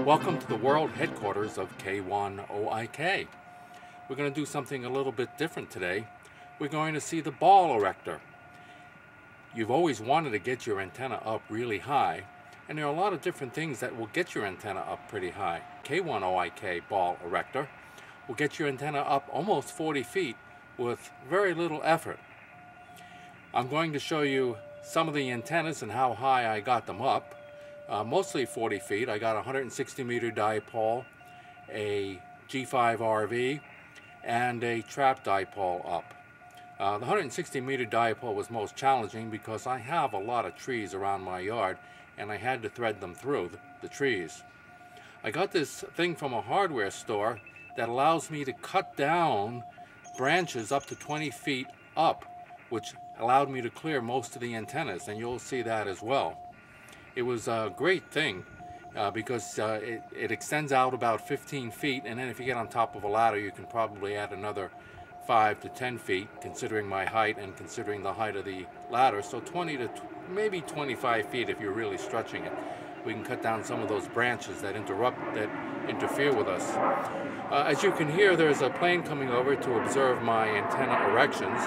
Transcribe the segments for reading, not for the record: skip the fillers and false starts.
Welcome to the world headquarters of K1OIK. We're going to do something a little bit different today. We're going to see the ball erector. You've always wanted to get your antenna up really high, and there are a lot of different things that will get your antenna up pretty high. K1OIK ball erector will get your antenna up almost 40 feet with very little effort. I'm going to show you some of the antennas and how high I got them up. Mostly 40 feet. I got a 160 meter dipole, a G5 RV, and a trap dipole up. The 160 meter dipole was most challenging because I have a lot of trees around my yard and I had to thread them through the trees. I got this thing from a hardware store that allows me to cut down branches up to 20 feet up, which allowed me to clear most of the antennas, and you'll see that as well. It was a great thing because it extends out about 15 feet, and then if you get on top of a ladder you can probably add another 5 to 10 feet considering my height and considering the height of the ladder, so 20 to maybe 25 feet if you're really stretching it. We can cut down some of those branches that interfere with us. As you can hear, there's a plane coming over to observe my antenna erections,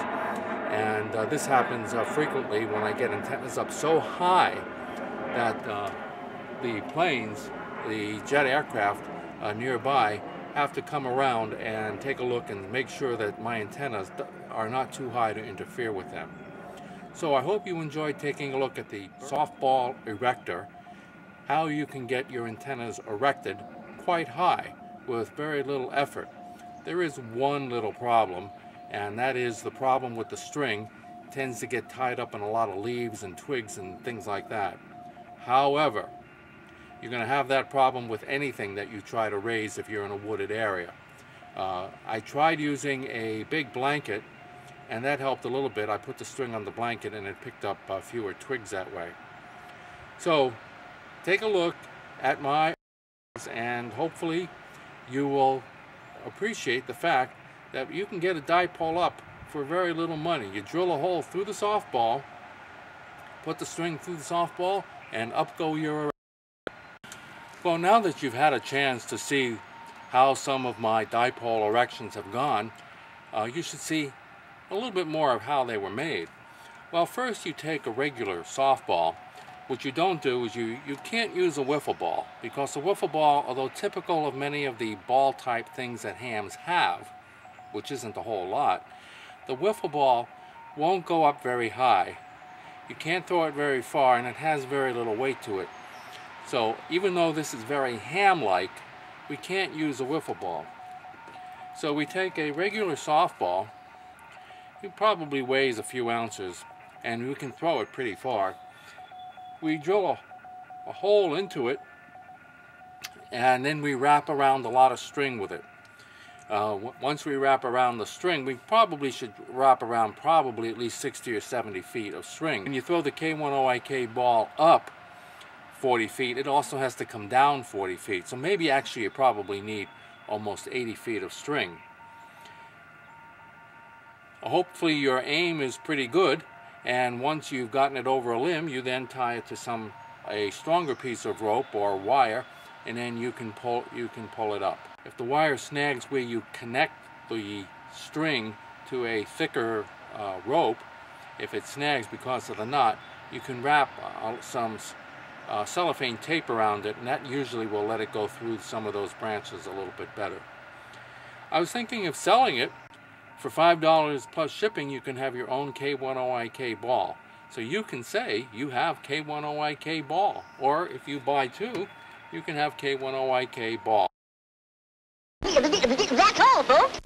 and this happens frequently when I get antennas up so high that the planes, the jet aircraft nearby, have to come around and take a look and make sure that my antennas are not too high to interfere with them. So I hope you enjoyed taking a look at the softball erector, how you can get your antennas erected quite high with very little effort. There is one little problem, and that is the problem with the string. It tends to get tied up in a lot of leaves and twigs and things like that. However, you're going to have that problem with anything that you try to raise if you're in a wooded area. I tried using a big blanket, and that helped a little bit. I put the string on the blanket and it picked up fewer twigs that way. So take a look at my, and hopefully you will appreciate the fact that you can get a dipole up for very little money. You drill a hole through the softball, put the string through the softball, and up go your erector. Well, now that you've had a chance to see how some of my dipole erections have gone, you should see a little bit more of how they were made. Well, first you take a regular softball. What you don't do is you can't use a wiffle ball, because the wiffle ball, although typical of many of the ball type things that hams have, which isn't a whole lot, the wiffle ball won't go up very high. You can't throw it very far, and it has very little weight to it. So even though this is very ham-like, we can't use a wiffle ball. So we take a regular softball. It probably weighs a few ounces, and we can throw it pretty far. We drill a hole into it, and then we wrap around a lot of string with it. Once we wrap around the string, we probably should wrap around at least 60 or 70 feet of string. When you throw the K1OIK ball up 40 feet, it also has to come down 40 feet. So maybe actually you probably need almost 80 feet of string. Hopefully your aim is pretty good, and once you've gotten it over a limb, you then tie it to a stronger piece of rope or wire, and then you can pull it up. If the wire snags where you connect the string to a thicker rope, if it snags because of the knot, you can wrap some cellophane tape around it, and that usually will let it go through some of those branches a little bit better. I was thinking of selling it. For $5 plus shipping, you can have your own K1OIK ball. So you can say you have K1OIK ball, or if you buy two, you can have K1OIK ball. That's all, folks.